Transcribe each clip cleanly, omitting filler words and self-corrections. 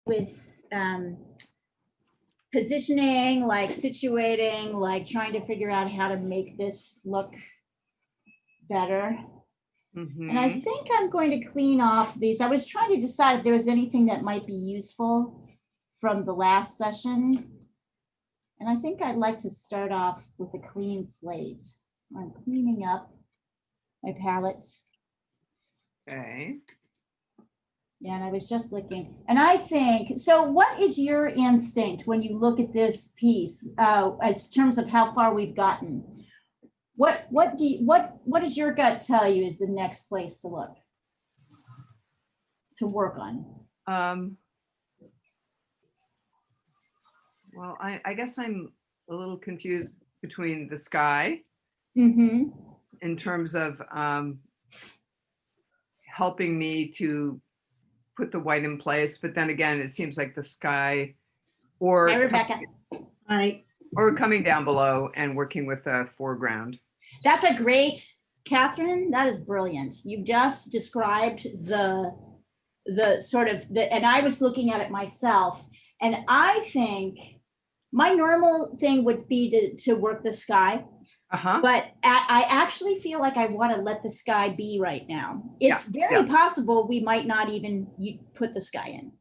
with positioning, like situating, like trying to figure out how to make this look better. And I think I'm going to clean off these. I was trying to decide if there was anything that might be useful from the last session. And I think I'd like to start off with a clean slate. So I'm cleaning up my palette. Okay. Yeah, and I was just looking, and I think, so what is your instinct when you look at this piece, as terms of how far we've gotten? What does your gut tell you is the next place to look, to work on? Well, I guess I'm a little confused between the sky Mm-hmm. in terms of helping me to put the white in place, but then again, it seems like the sky or Hi, Rebecca. Hi. or coming down below and working with a foreground. That's a great, Catherine, that is brilliant. You just described the sort of, and I was looking at it myself, and I think my normal thing would be to work the sky. But I actually feel like I want to let the sky be right now. It's very possible we might not even put the sky in.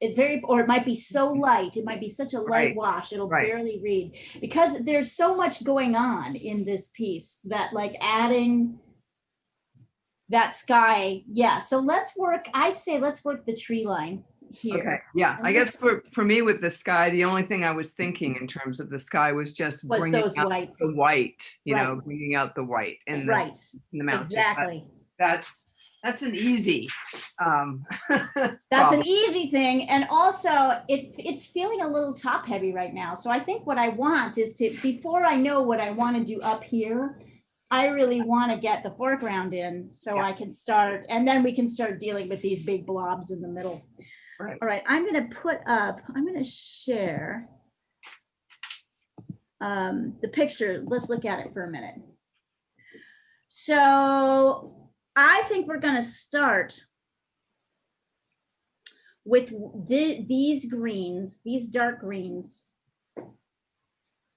It's very, or it might be so light. It might be such a light wash. It'll barely read, because there's so much going on in this piece that like adding that sky. Yeah. So let's work, I'd say let's work the tree line here. Okay. Yeah. I guess for me with the sky, the only thing I was thinking in terms of the sky was just bringing out the white, you know, bringing out the white in the mountain. Exactly. That's an easy. That's an easy thing. And also it's feeling a little top heavy right now. So I think what I want is to, before I know what I want to do up here, I really want to get the foreground in so I can start, and then we can start dealing with these big blobs in the middle. Right. All right, I'm going to share the picture. Let's look at it for a minute. So I think we're going to start with these greens, these dark greens,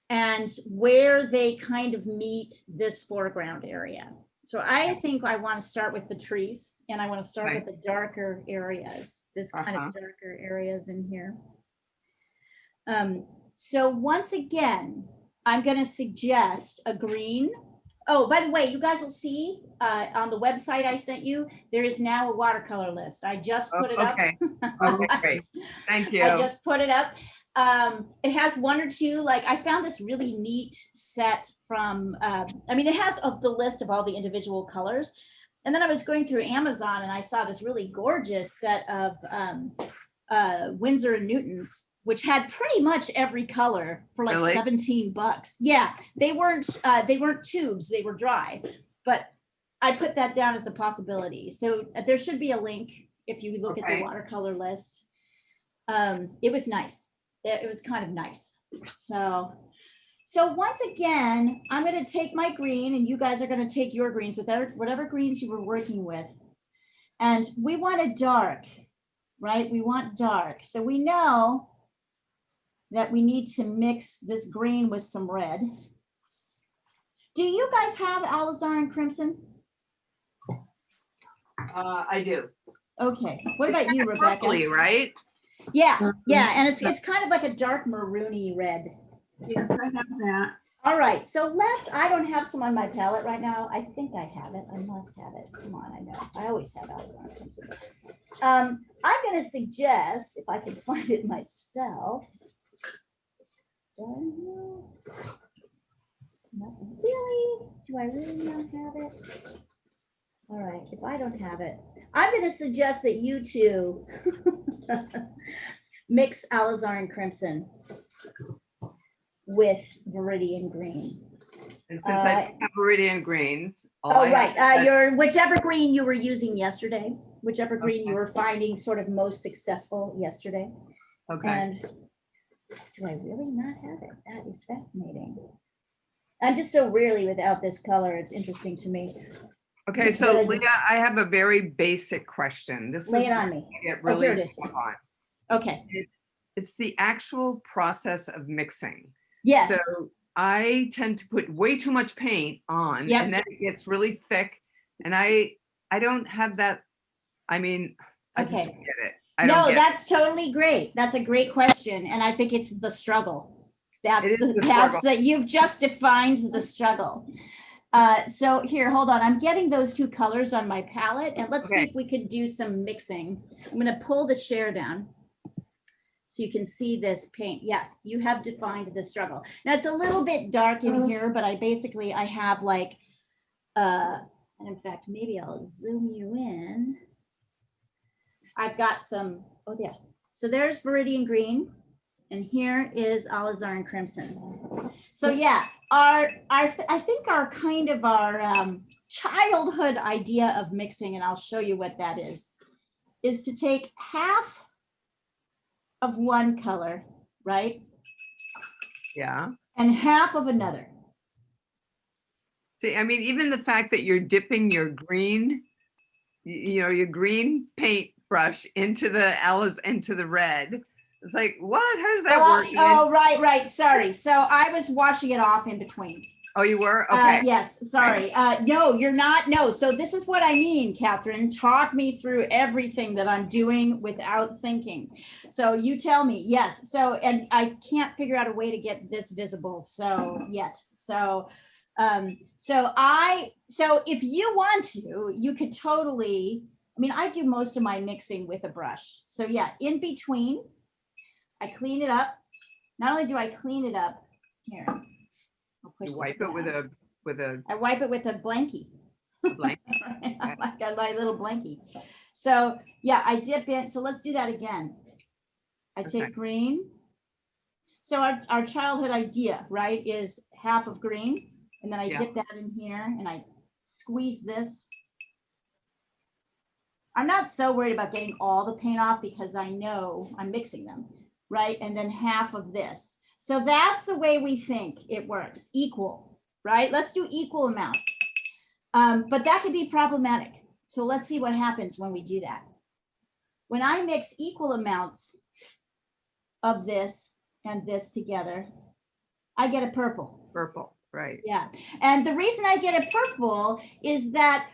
and where they kind of meet this foreground area. So I think I want to start with the trees, and I want to start with the darker areas, this kind of darker areas in here. So once again, I'm going to suggest a green. Oh, by the way, you guys will see on the website I sent you, there is now a watercolor list. I just put it up. Okay, great. Thank you. I just put it up. It has one or two, like I found this really neat set from, I mean, it has the list of all the individual colors. And then I was going through Amazon and I saw this really gorgeous set of Winsor & Newton's, which had pretty much every color for like $17. Yeah, they weren't tubes, they were dry, but I put that down as a possibility. So there should be a link if you look at the watercolor list. It was nice. It was kind of nice. So once again, I'm going to take my green and you guys are going to take your greens with whatever greens you were working with. And we want a dark, right? We want dark. So we know that we need to mix this green with some red. Do you guys have alizarin crimson? I do. Okay. What about you, Rebecca? Purpley, right? Yeah, yeah, and it's kind of like a dark maroony red. Yes, I have that. All right, so I don't have some on my palette right now. I think I have it. I must have it. Come on, I know. I always have alizarin crimson. I'm going to suggest, if I can find it myself. Not really. Do I really not have it? All right, if I don't have it, I'm going to suggest that you two mix alizarin crimson with Viridian green. And since I have Viridian greens. Your whichever green you were using yesterday, whichever green you were finding sort of most successful yesterday. Okay. And do I really not have it? That is fascinating. I'm just so rarely without this color. It's interesting to me. Okay, so Leah, I have a very basic question. This Lay is it on me. I get really here it is. on. Okay. It's the actual process of mixing. Yes. So I tend to put way too much paint on, Yep. and then it gets really thick, and I don't have that. I mean, I just don't get it. No, that's totally great. That's a great question, and I think it's the struggle. That's that you've just defined the struggle. So here, hold on. I'm getting those two colors on my palette, and let's see if we can do some mixing. I'm going to pull the share down so you can see this paint. Yes, you have defined the struggle. Now it's a little bit dark in here, but I have like, and in fact, maybe I'll zoom you in. I've got some, oh yeah. So there's Viridian Green, and here is Alizarin Crimson. So yeah, I think our kind of our childhood idea of mixing, and I'll show you what that is to take half of one color, right? Yeah. And half of another. See, I mean, even the fact that you're dipping your green, your green paint brush into the red. It's like, what? How does that work? Oh, right. Sorry. So I was washing it off in between. Oh, you were? Okay. Yes. Sorry. No, you're not. No. So this is what I mean, Catherine. Talk me through everything that I'm doing without thinking. So you tell me. Yes. So, and I can't figure out a way to get this visible. So yet. So if you want to, you could totally, I mean, I do most of my mixing with a brush. So yeah, in between, I clean it up. Not only do I clean it up, here. You wipe it with a. I wipe it with a blankie. Blankie. I got my little blankie. So yeah, I dip in. So let's do that again. I take green. So our childhood idea, right, is half of green. And then I dip that in here and I squeeze this. I'm not so worried about getting all the paint off because I know I'm mixing them, right? And then half of this. So that's the way we think it works, equal, right? Let's do equal amounts. But that could be problematic. So let's see what happens when we do that. When I mix equal amounts of this and this together, I get a purple. Purple, right. Yeah. And the reason I get a purple is that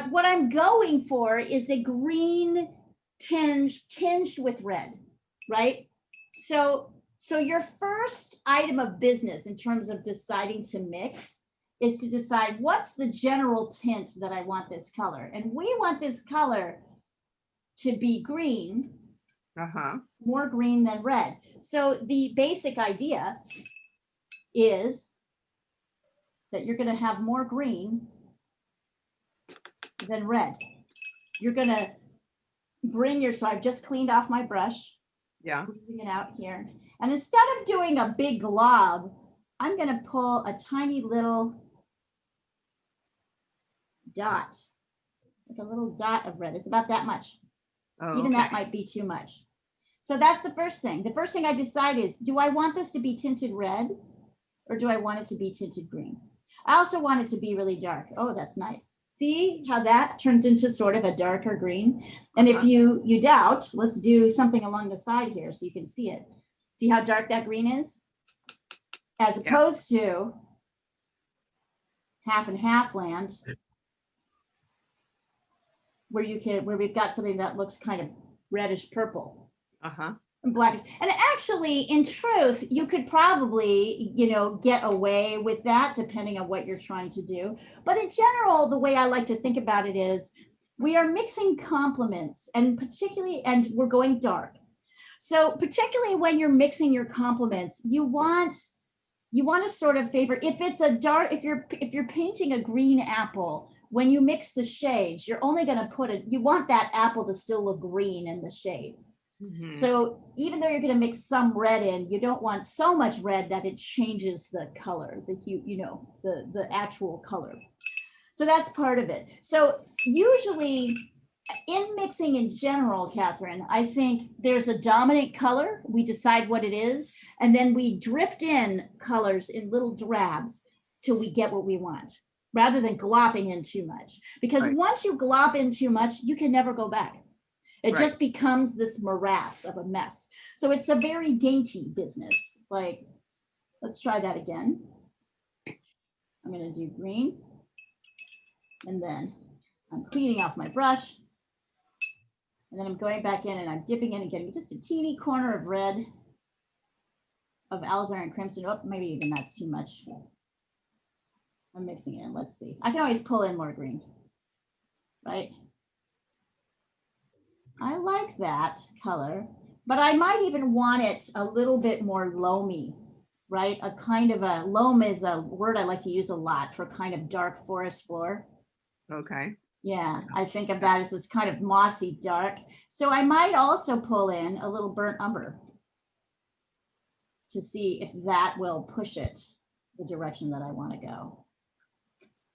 what I'm going for is a green tinged with red, right? So your first item of business in terms of deciding to mix is to decide what's the general tint that I want this color. And we want this color to be green, more green than red. So the basic idea is that you're going to have more green than red. You're going to bring so I've just cleaned off my brush. Yeah. Squeezing it out here. And instead of doing a big glob, I'm going to pull a tiny little dot, like a little dot of red. It's about that much. Oh, even that might be too much. So that's the first thing. The first thing I decide is, do I want this to be tinted red or do I want it to be tinted green? I also want it to be really dark. Oh, that's nice. See how that turns into sort of a darker green? And if you doubt, let's do something along the side here so you can see it. See how dark that green is? As opposed to half and half land, where we've got something that looks kind of reddish purple. And blackish. And actually, in truth, you could probably, get away with that depending on what you're trying to do. But in general, the way I like to think about it is we are mixing complements and we're going dark. So particularly when you're mixing your complements, you want to sort of favor, if it's a dark, if you're painting a green apple, when you mix the shades, you're only going to you want that apple to still look green in the shade. So even though you're going to mix some red in, you don't want so much red that it changes the color, the hue, the actual color. So that's part of it. So usually in mixing in general, Catherine, I think there's a dominant color. We decide what it is, and then we drift in colors in little drabs till we get what we want, rather than glopping in too much. Because once you glop in too much, you can never go back. It just becomes this morass of a mess. So it's a very dainty business. Like, let's try that again. I'm going to do green. And then I'm cleaning off my brush. And then I'm going back in and I'm dipping in and getting just a teeny corner of red, of alizarin crimson. Oh, maybe even that's too much. I'm mixing it in. Let's see. I can always pull in more green, right? I like that color, but I might even want it a little bit more loamy, right? A kind of a loam is a word I like to use a lot for kind of dark forest floor. Okay. Yeah, I think of that as this kind of mossy dark. So I might also pull in a little burnt umber to see if that will push it the direction that I want to go.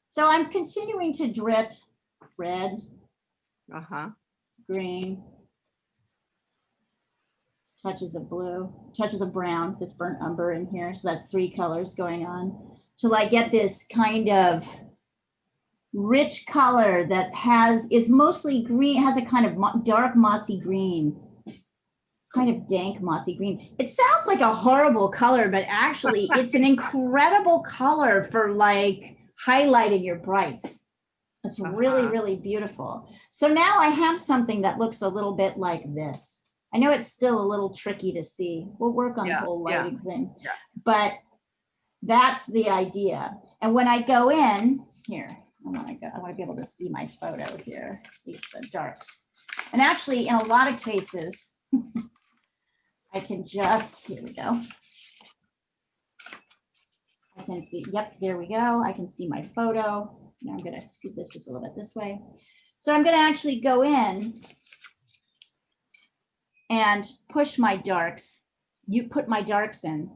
So I'm continuing to drip red, green, touches of blue, touches of brown, this burnt umber in here. So that's 3 colors going on till I get this kind of rich color that is mostly green, has a kind of dark mossy green, kind of dank mossy green. It sounds like a horrible color, but actually it's an incredible color for like highlighting your brights. It's really, really beautiful. So now I have something that looks a little bit like this. I know it's still a little tricky to see. We'll work on the whole lighting thing, but that's the idea. And when I go in here, I want to be able to see my photo here, these darks. And actually, in a lot of cases, I can just, here we go. I can see, yep, there we go. I can see my photo. Now I'm going to scoot this just a little bit this way. So I'm going to actually go in and push my darks. You put my darks in.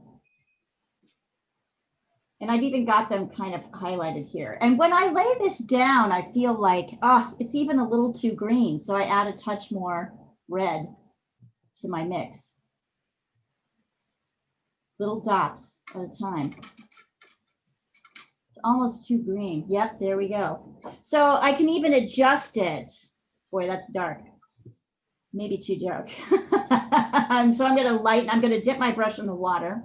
And I've even got them kind of highlighted here. And when I lay this down, I feel like, it's even a little too green. So I add a touch more red to my mix. Little dots at a time. It's almost too green. Yep, there we go. So I can even adjust it. Boy, that's dark. Maybe too dark. So I'm going to lighten, I'm going to dip my brush in the water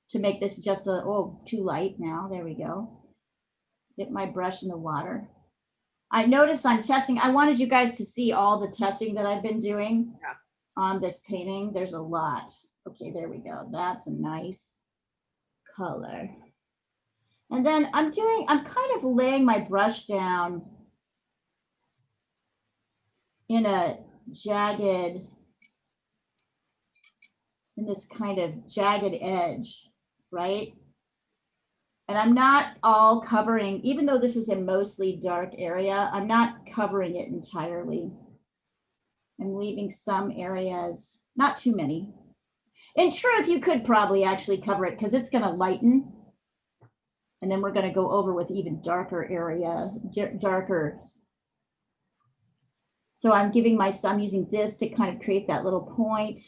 to make this just too light now. There we go. Dip my brush in the water. I noticed I'm testing. I wanted you guys to see all the testing that I've been doing on this painting. There's a lot. Okay, there we go. That's a nice color. And then I'm kind of laying my brush down in a jagged, in this kind of jagged edge, right? And I'm not all covering, even though this is a mostly dark area, I'm not covering it entirely. I'm leaving some areas, not too many. In truth, you could probably actually cover it because it's going to lighten. And then we're going to go over with even darker area, darker. So I'm using this to kind of create that little point.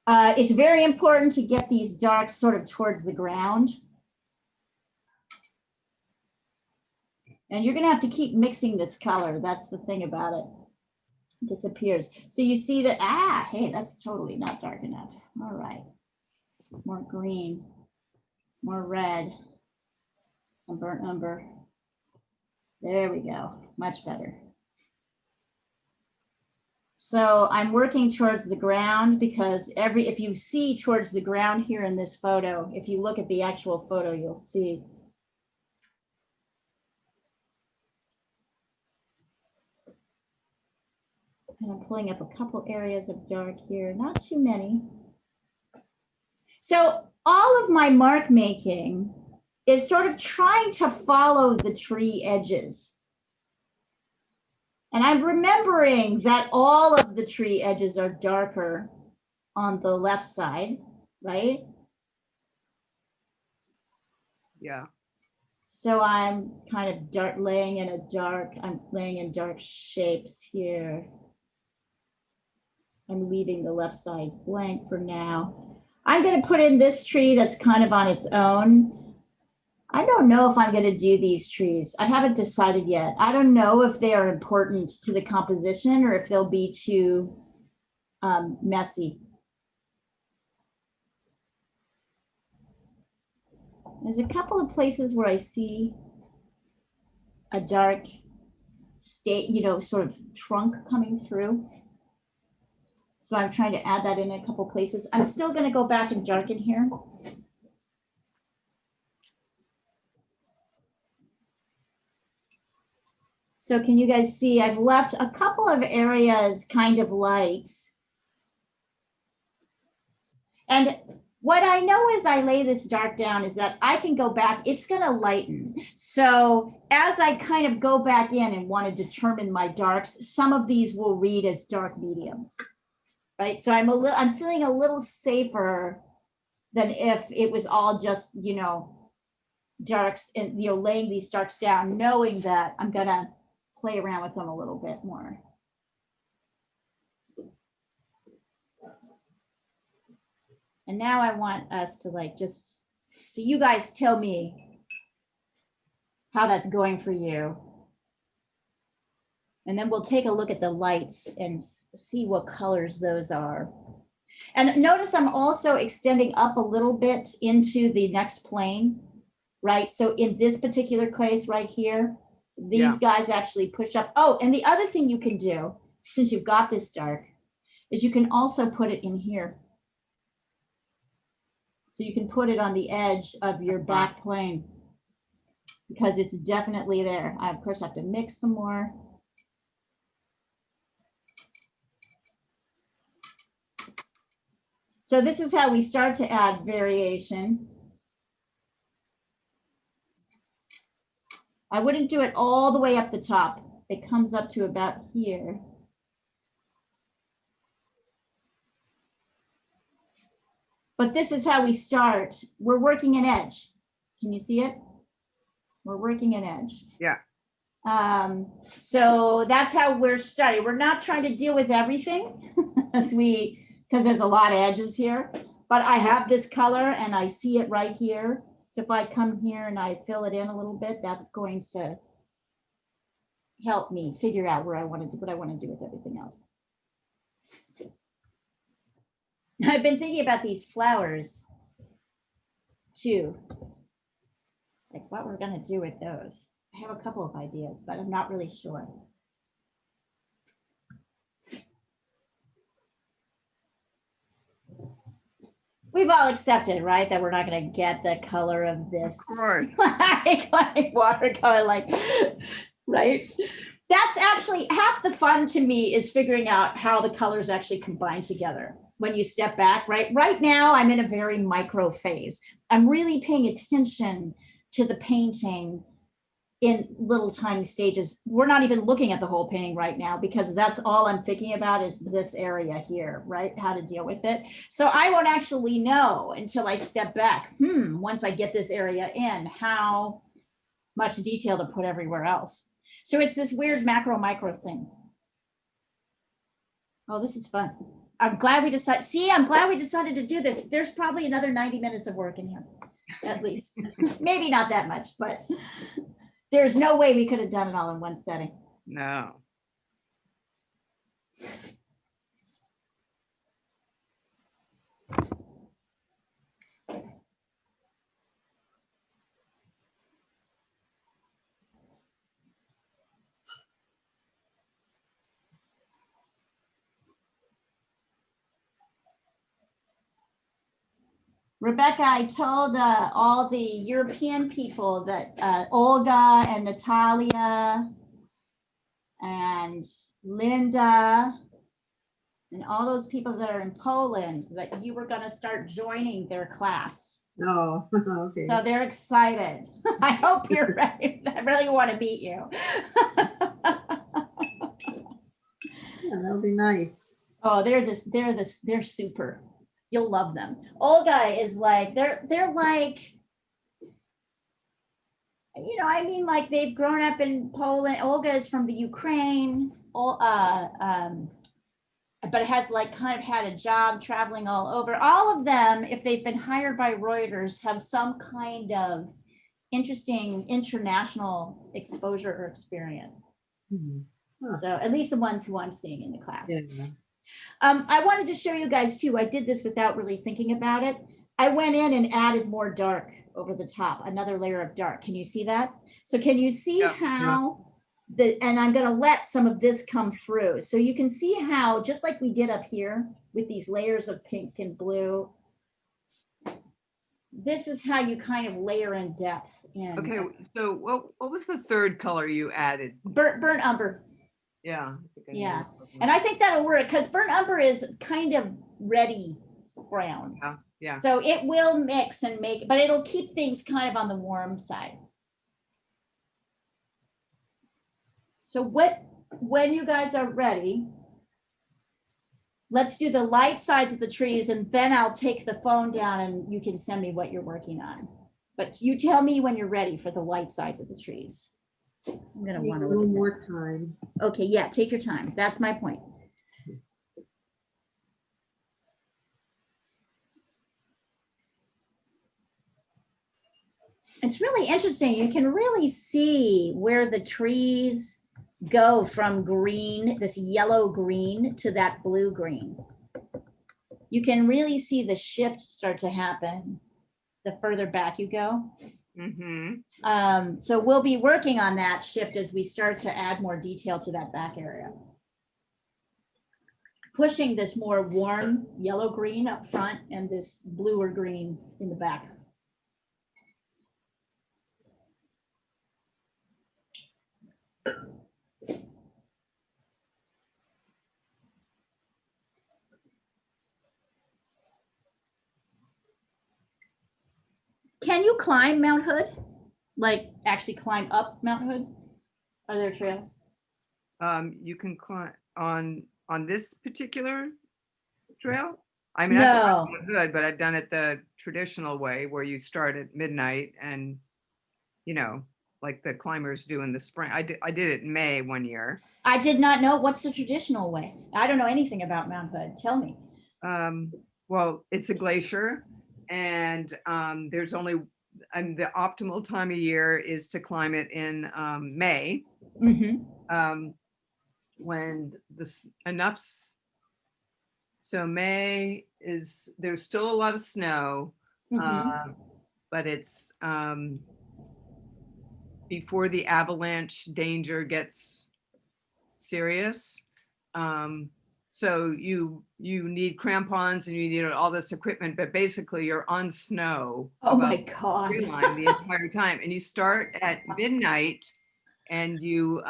It's very important to get these darks sort of towards the ground. And you're going to have to keep mixing this color. That's the thing about it. It disappears. So you see that, hey, that's totally not dark enough. All right. More green, more red, some burnt umber. There we go. Much better. So I'm working towards the ground because if you see towards the ground here in this photo, if you look at the actual photo, you'll see. And I'm pulling up a couple areas of dark here, not too many. So all of my mark making is sort of trying to follow the tree edges. And I'm remembering that all of the tree edges are darker on the left side, right? Yeah. So I'm kind of laying in dark shapes here. I'm leaving the left side blank for now. I'm going to put in this tree that's kind of on its own. I don't know if I'm going to do these trees. I haven't decided yet. I don't know if they are important to the composition or if they'll be too messy. There's a couple of places where I see a dark state, you know, sort of trunk coming through. So I'm trying to add that in a couple places. I'm still going to go back and darken here. So can you guys see, I've left a couple of areas kind of light. And what I know as I lay this dark down is that I can go back, it's going to lighten. So as I kind of go back in and want to determine my darks, some of these will read as dark mediums, right? So I'm feeling a little safer than if it was all just, you know, darks and, you know, laying these darks down, knowing that I'm going to play around with them a little bit more. And now I want us to like just, so you guys tell me how that's going for you. And then we'll take a look at the lights and see what colors those are. And notice I'm also extending up a little bit into the next plane, right? So in this particular place right here, these guys actually push up. Oh, and the other thing you can do, since you've got this dark, is you can also put it in here. So you can put it on the edge of your back plane because it's definitely there. I, of course, have to mix some more. So this is how we start to add variation. I wouldn't do it all the way up the top. It comes up to about here. But this is how we start. We're working an edge. Can you see it? We're working an edge. Yeah. So that's how we're starting. We're not trying to deal with everything because there's a lot of edges here, but I have this color and I see it right here. So if I come here and I fill it in a little bit, that's going to help me figure out where I want to do what I want to do with everything else. I've been thinking about these flowers too, like what we're going to do with those. I have a couple of ideas, but I'm not really sure. We've all accepted, right, that we're not going to get the color of this. Of course. like watercolor, like, right? That's actually half the fun to me is figuring out how the colors actually combine together when you step back, right? Right now, I'm in a very micro phase. I'm really paying attention to the painting in little tiny stages. We're not even looking at the whole painting right now because that's all I'm thinking about is this area here, right? How to deal with it. So I won't actually know until I step back. Once I get this area in, how much detail to put everywhere else. So it's this weird macro micro thing. Oh, this is fun. I'm glad we decided. See, I'm glad we decided to do this. There's probably another 90 minutes of work in here, at least. Maybe not that much, but there's no way we could have done it all in one setting. No. Rebecca, I told all the European people that Olga and Natalia and Linda and all those people that are in Poland that you were going to start joining their class. Oh, okay. So they're excited. I hope you're ready. I really want to meet you. Yeah, that'll be nice. Oh, they're super. You'll love them. Olga is like, they're like, you know, I mean, like they've grown up in Poland. Olga is from the Ukraine, but has like kind of had a job traveling all over. All of them, if they've been hired by Reuters, have some kind of interesting international exposure or experience. Mhm. Huh. So at least the ones who I'm seeing in the class. Yeah. I wanted to show you guys too. I did this without really thinking about it. I went in and added more dark over the top, another layer of dark. Can you see that? So can you see how and I'm going to let some of this come through. So you can see how, just like we did up here with these layers of pink and blue, this is how you kind of layer in depth. In, okay, so what was the third color you added? Burnt umber. Yeah. Yeah, and I think that'll work because burnt umber is kind of reddy brown. Yeah. So it will mix and make, but it'll keep things kind of on the warm side. So when you guys are ready, let's do the light sides of the trees, and then I'll take the phone down and you can send me what you're working on. But you tell me when you're ready for the light sides of the trees. I'm gonna want a little more time. Okay, yeah, take your time. That's my point. It's really interesting. You can really see where the trees go from green, this yellow green, to that blue green. You can really see the shift start to happen the further back you go. Mm-hmm. So we'll be working on that shift as we start to add more detail to that back area. Pushing this more warm yellow green up front and this bluer green in the back. Can you climb Mount Hood? Like actually climb up Mount Hood? Are there trails? You can climb on this particular trail. I mean, no. I've done Mount Hood, but I've done it the traditional way where you start at midnight and, you know, like the climbers do in the spring. I did it in May one year. I did not know. What's the traditional way? I don't know anything about Mount Hood. Tell me. Well, it's a glacier, and there's only, the optimal time of year is to climb it in May. Mm-hmm. When enough. So May is, there's still a lot of snow, but it's before the avalanche danger gets serious. So you need crampons and you need all this equipment, but basically you're on snow. Oh my God. The entire time. And you start at midnight and you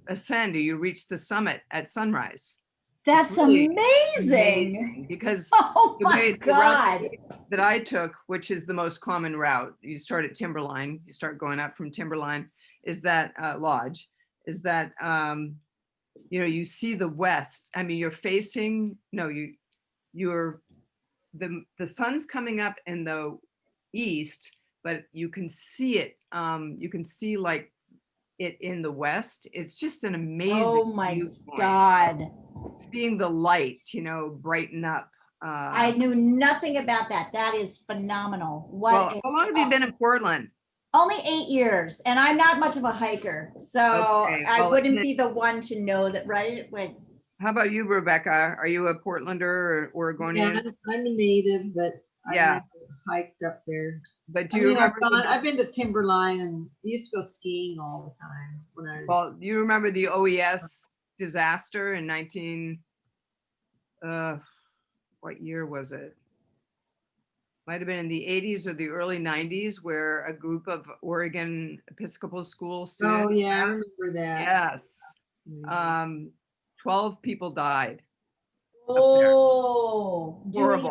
ascend, or you reach the summit at sunrise. That's really amazing. Because oh my God. The route that I took, which is the most common route, you start at Timberline, you start going up from Timberline, is that lodge, is that you know, you see the west. I mean, you're facing, no, you're the sun's coming up in the east, but you can see it. You can see like it in the west. It's just an amazing. Oh my God. Seeing the light, you know, brighten up. I knew nothing about that. That is phenomenal. Well, how long have you been in Portland? Only 8 years, and I'm not much of a hiker, so okay, well, I wouldn't be the one to know that, right? Like, how about you, Rebecca? Are you a Portlander or Oregonian? Yeah, I'm a native, but yeah, I never hiked up there. But do you remember? I've been to Timberline and used to go skiing all the time when I was. Well, do you remember the OES disaster in what year was it? Might have been in the 80s or the early 90s, where a group of Oregon Episcopal school students. Oh yeah, I remember that. Yes. 12 people died. Oh, doing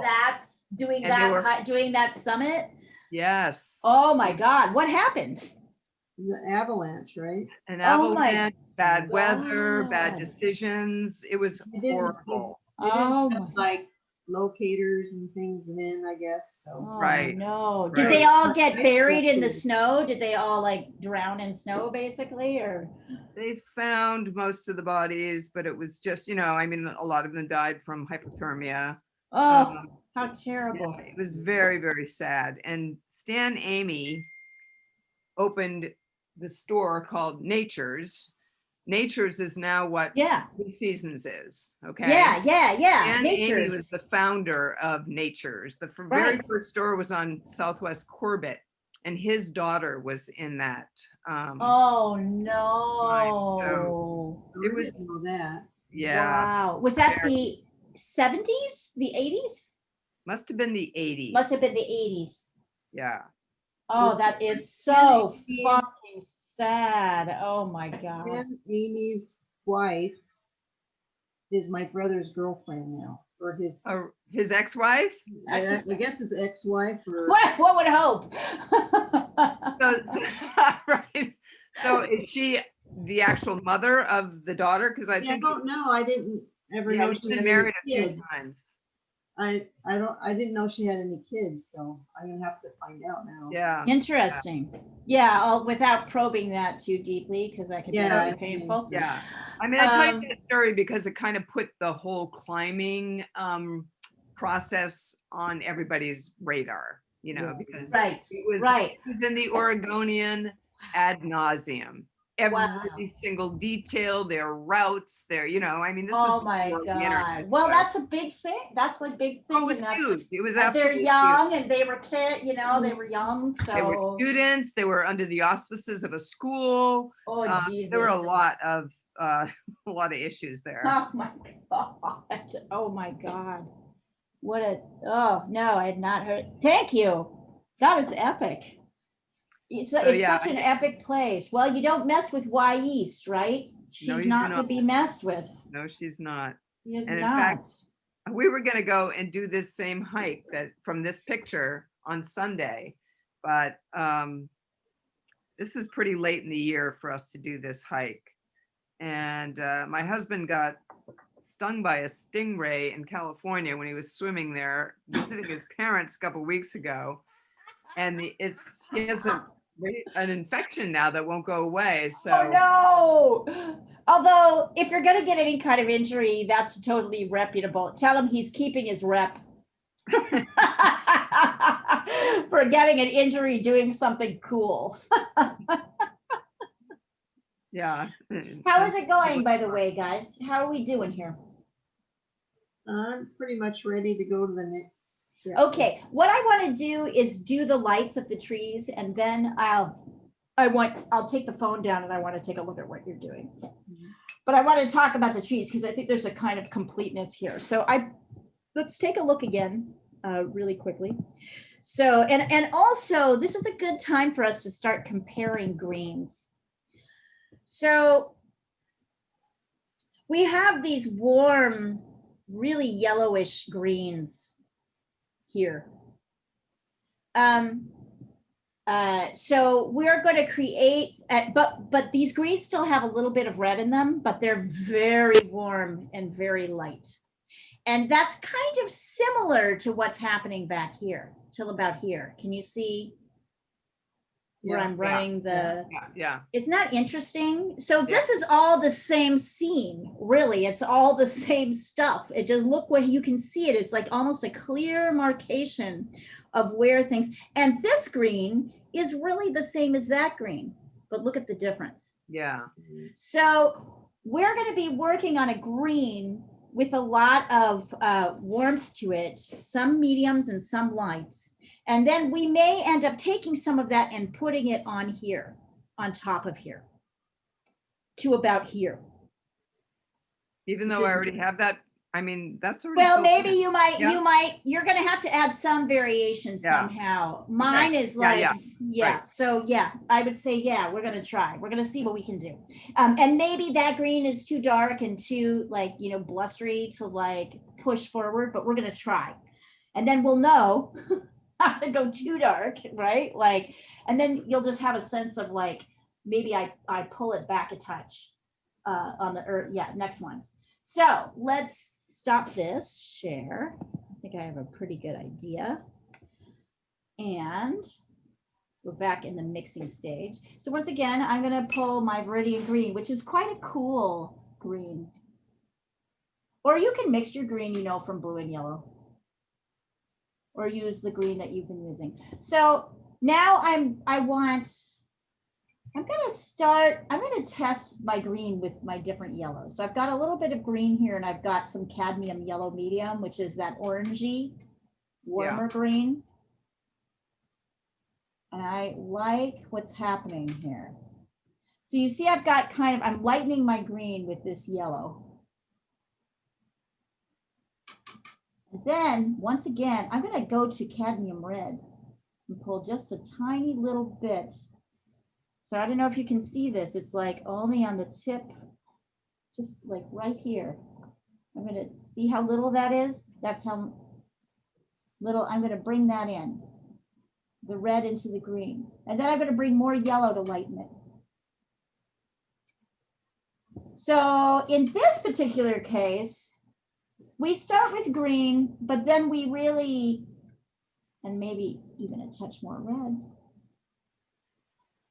that summit? Yes. Oh my God, what happened? The avalanche, right? An avalanche, bad weather, bad decisions. It was horrible. They didn't have, like, locators and things in, I guess. So. Right. No. Did they all get buried in the snow? Did they all like drown in snow basically, or? They found most of the bodies, but it was just, you know, I mean, a lot of them died from hypothermia. Oh. How terrible. It was very, very sad. And Stan Amy opened the store called Nature's is now what Yeah, Three Seasons is. Okay. yeah. And Amy was Nature's. the founder of Nature's. The very Right. first store was on Southwest Corbett, and his daughter was in that. Oh So no. Oh, it I was, didn't know that. yeah, Wow. Was that very, the 70s? The 80s? must have been the Must have 80s. been the 80s. Yeah. So Oh, that is Stan so Amy is fucking sad. Oh my God. Stan Amy's wife is my brother's girlfriend now, or His ex-wife. I guess his ex-wife, or What would hope? So right. So is she the actual mother of the daughter? Because I yeah, I think, don't know. I didn't ever yeah, know he's she been had married any a few kids. times. I didn't know she had any kids, so I'm gonna have to find out now. Yeah. Interesting. Yeah, without probing that too deeply, because that could be Yeah, very painful. Yeah. I mean, I tell you Um, that story because it kind of put the whole climbing process on everybody's radar, because Right, it right. was in the Oregonian ad nauseum. Every Wow. single detail, their routes, I mean, this was Oh my before the God. internet. Well, So, that's a big thing. That's a big oh, it thing. was And that's, huge. It was they're absolutely huge. young and they were they were young. They were So, students. They were under the auspices of a school. oh There were a Jesus. lot of a lot of issues there. Oh my God. Oh my God. Oh no, I had not heard. Thank you. God, it's epic. So It's yeah, such an epic place. Well, you don't mess with Y East, right? no, She's you do not to not. be messed with. No, she's not. She is And in not. fact, we were going to go and do this same hike that from this picture on Sunday, but this is pretty late in the year for us to do this hike. And my husband got stung by a stingray in California when he was swimming there, visiting his parents a couple weeks ago. And he has an infection now that won't go away. So Oh no. Although, if you're going to get any kind of injury, that's totally reputable. Tell him he's keeping his rep for getting an injury doing something cool. yeah. How is it going, by the way, guys? How are we doing here? I'm pretty much ready to go to the next step. Okay, what I want to do is do the lights of the trees, and then I'll take the phone down and I want to take a look at what you're doing. But I want to talk about the trees because I think there's a kind of completeness here. So let's take a look again really quickly. So, and also this is a good time for us to start comparing greens. So we have these warm, really yellowish greens here. So we're going to create, but these greens still have a little bit of red in them, but they're very warm and very light. And that's kind of similar to what's happening back here, till about here. Can you see where I'm running yeah. Isn't that interesting? So this is all the same scene, really. It's all the same stuff. It just look what you can see it. It's like almost a clear markation of where things, and this green is really the same as that green, but look at the difference. Yeah. So we're going to be working on a green with a lot of warmth to it, some mediums and some lights. And then we may end up taking some of that and putting it on here, on top of here, to about here. Even though I already have that, I mean, that's already. Well, filled maybe in. you're going to have to add some variation somehow. Mine is like, Right. So yeah, I would say, we're going to try. We're going to see what we can do. And maybe that green is too dark and too blustery to push forward, but we're going to try. And then we'll know how to go too dark, right? And then you'll just have a sense of maybe I pull it back a touch on the next ones. So let's stop this share. I think I have a pretty good idea. And we're back in the mixing stage. So once again, I'm going to pull my Viridian green, which is quite a cool green. Or you can mix your green, from blue and yellow. or use the green that you've been using. So now I'm going to test my green with my different yellows. So I've got a little bit of green here, and I've got some cadmium yellow medium, which is that orangey, warmer green. And I like what's happening here. So you see, I've got I'm lightening my green with this yellow. And then once again, I'm going to go to cadmium red and pull just a tiny little bit. So I don't know if you can see this. It's like only on the tip, just like right here. I'm going to see how little that is. That's how little. I'm going to bring that in, the red into the green. And then I'm going to bring more yellow to lighten it. So in this particular case, we start with green, but then we really, and maybe even a touch more red.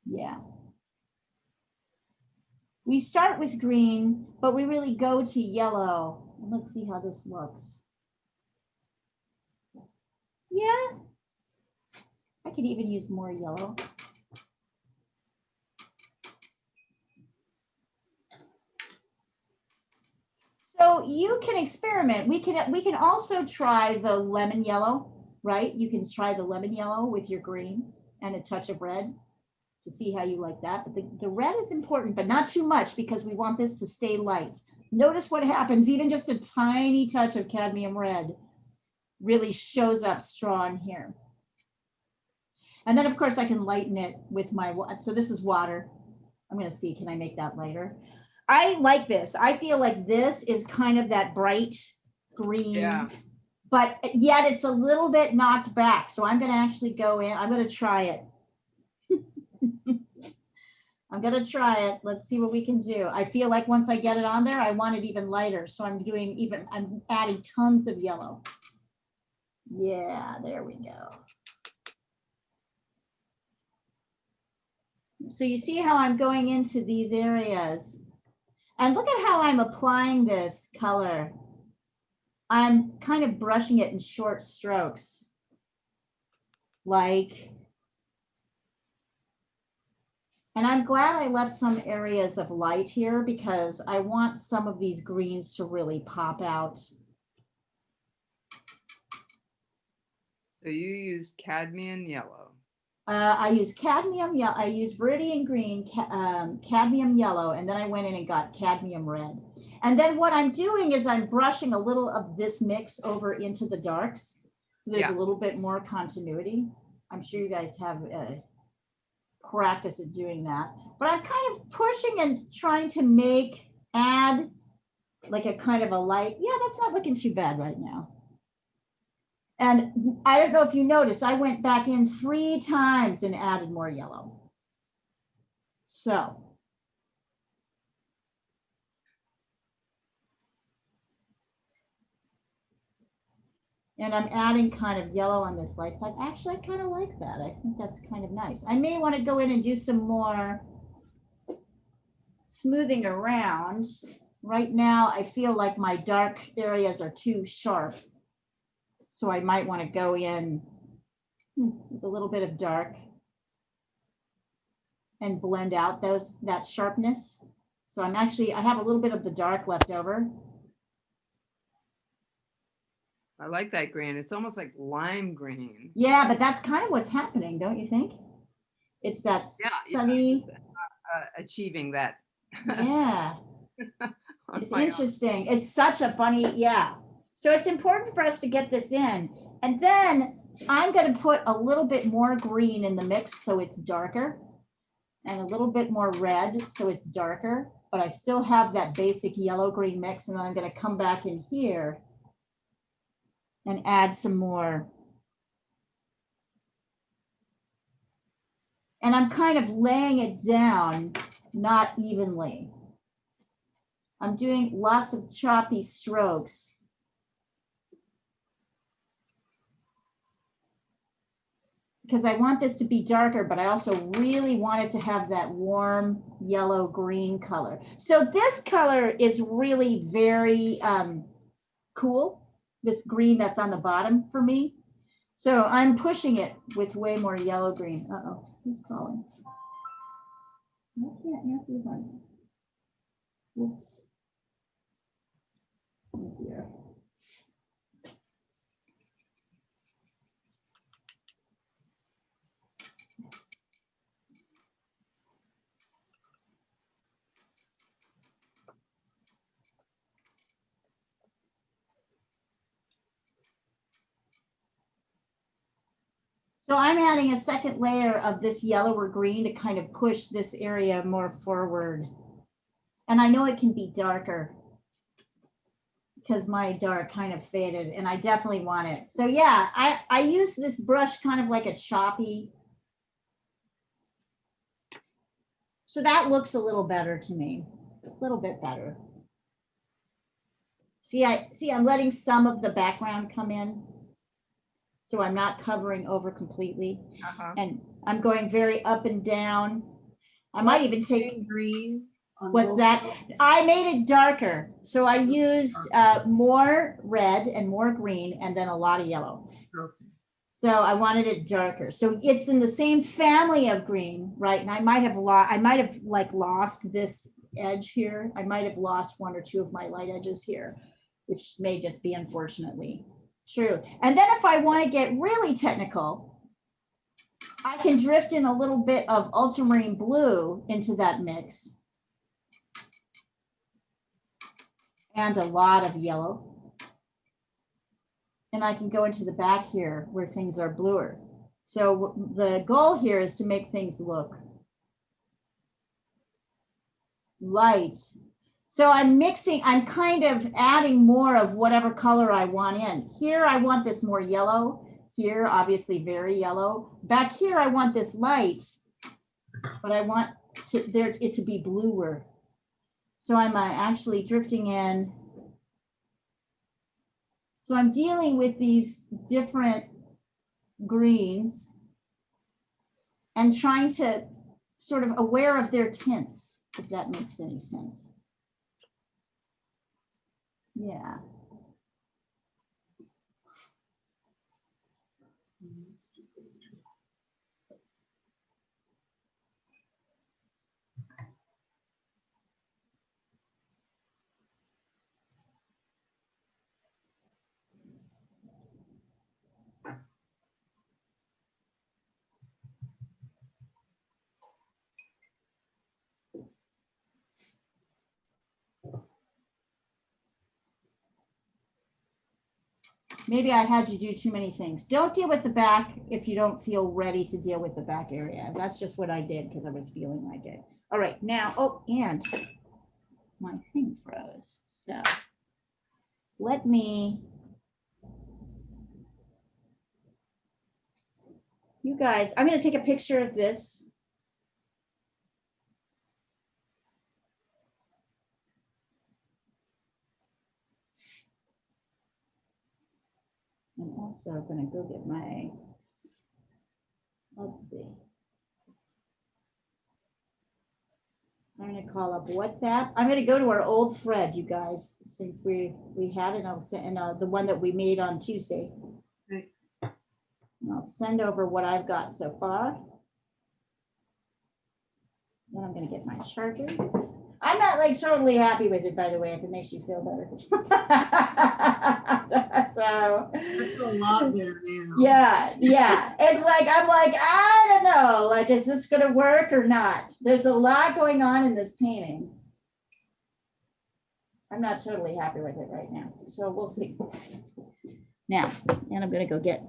Yeah. We start with green, but we really go to yellow. Let's see how this looks. Yeah. I could even use more yellow. So you can experiment. We can also try the lemon yellow, right? You can try the lemon yellow with your green and a touch of red to see how you like that. But the red is important, but not too much, because we want this to stay light. Notice what happens. Even just a tiny touch of cadmium red really shows up strong here. And then of course I can lighten it with my, so this is water. I'm going to see, can I make that lighter? I like this. I feel like this is kind of that bright green, but yet it's a little bit knocked back. So I'm going to actually go in. I'm going to try it. I'm going to try it. Let's see what we can do. I feel like once I get it on there, I want it even lighter. So I'm adding tons of yellow. Yeah, there we go. So you see how I'm going into these areas. And look at how I'm applying this color. I'm kind of brushing it in short strokes. Like, and I'm glad I left some areas of light here, because I want some of these greens to really pop out. So you use cadmium yellow. I use cadmium, yeah, I use viridian green, cadmium yellow, and then I went in and got cadmium red. And then what I'm doing is I'm brushing a little of this mix over into the darks. So there's a little bit more continuity. I'm sure you guys have practice at doing that. But I'm kind of pushing and trying to add like a kind of a light. Yeah, that's not looking too bad right now. And I don't know if you noticed, I went back in 3 times and added more yellow. So. And I'm adding kind of yellow on this light side. Actually, I kind of like that. I think that's kind of nice. I may want to go in and do some more smoothing around. Right now, I feel like my dark areas are too sharp. So I might want to go in with a little bit of dark and blend out that sharpness. So I have a little bit of the dark left over. I like that green. It's almost like lime green. Yeah, but that's kind of what's happening, don't you think? It's that sunny. Achieving that. Yeah. It's interesting. It's such a funny, So it's important for us to get this in. And then I'm going to put a little bit more green in the mix so it's darker, and a little bit more red so it's darker, but I still have that basic yellow-green mix. And then I'm going to come back in here and add some more. And I'm kind of laying it down, not evenly. I'm doing lots of choppy strokes. Because I want this to be darker, but I also really want it to have that warm yellow-green color. So this color is really very cool, this green that's on the bottom for me. So I'm pushing it with way more yellow green. Uh-oh, who's calling? I can't answer the phone. Whoops. Oh dear. So I'm adding a second layer of this yellow or green to kind of push this area more forward. And I know it can be darker because my dark kind of faded and I definitely want it. So yeah, I use this brush kind of like a choppy. So that looks a little better to me, a little bit better. See, I'm letting some of the background come in. So I'm not covering over completely. And I'm going very up and down. I might even take green. What's that? I made it darker. So I used more red and more green and then a lot of yellow. Okay. So I wanted it darker. So it's in the same family of green, right? And I might have lost this edge here. I might have lost one or two of my light edges here, which may just be unfortunately true. And then if I want to get really technical, I can drift in a little bit of ultramarine blue into that mix. And a lot of yellow. And I can go into the back here where things are bluer. So the goal here is to make things look light. So I'm mixing, I'm kind of adding more of whatever color I want in. Here I want this more yellow. Here, obviously very yellow. Back here, I want this light, but I want it to be bluer. So I'm actually drifting in. So I'm dealing with these different greens and trying to sort of aware of their tints, if that makes any sense. Yeah. Maybe I had you do too many things. Don't deal with the back if you don't feel ready to deal with the back area. That's just what I did because I was feeling like it. All right, now, oh, and my thing froze. So let me, you guys, I'm going to take a picture of this. I'm also going to go get my, let's see. I'm going to call up WhatsApp. I'm going to go to our old thread, you guys, since we had it. I'll send the one that we made on Tuesday. Right. And I'll send over what I've got so far. Then I'm going to get my charger. I'm not like totally happy with it, by the way, if it makes you feel better. So That's a lot better now. yeah, yeah. It's like, I'm like, I don't know, like, is this going to work or not? There's a lot going on in this painting. I'm not totally happy with it right now. So we'll see. Now, and I'm going to go get.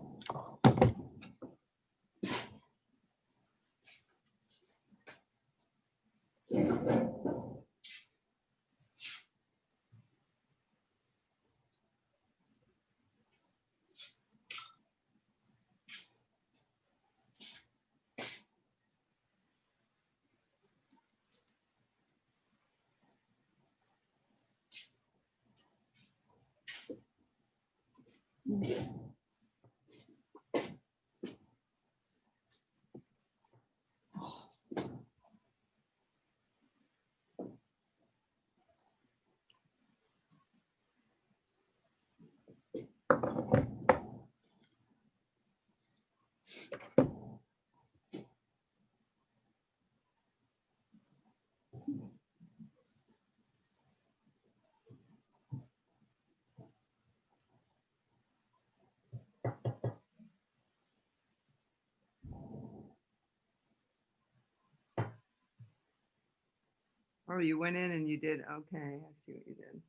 Oh, you went in and you did, okay, I see what you did.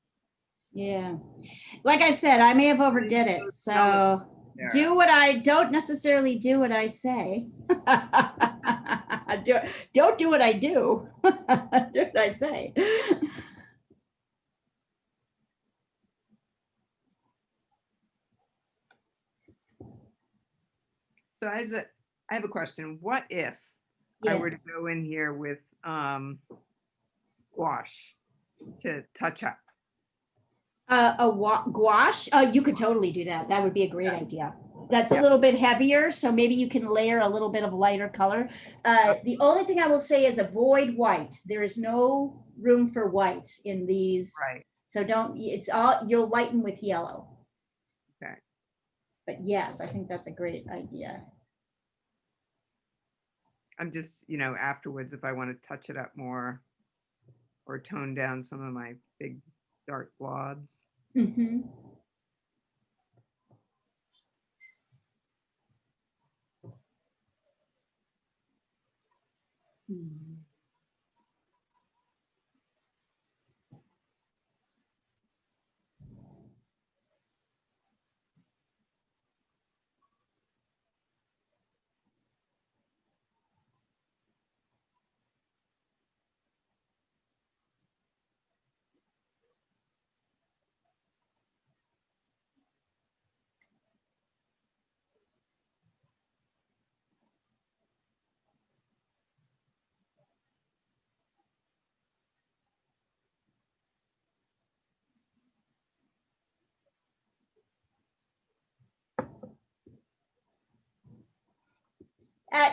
Yeah. Like I said, I may have overdid it. So There. don't necessarily do what I say. Don't do what I do. Do what I say. So I have a question. What if I were to Yes. go in here with gouache to touch up? Gouache? Oh, you could totally do that. That would be a great idea. That's a Yeah. little bit heavier, so maybe you can layer a little bit of lighter color. The only thing I will say is avoid white. There is no room for white in these. Right. So it's all, you'll lighten with yellow. Okay. But yes, I think that's a great idea. I'm just, afterwards, if I want to touch it up more or tone down some of my big dark blobs. Mm-hmm.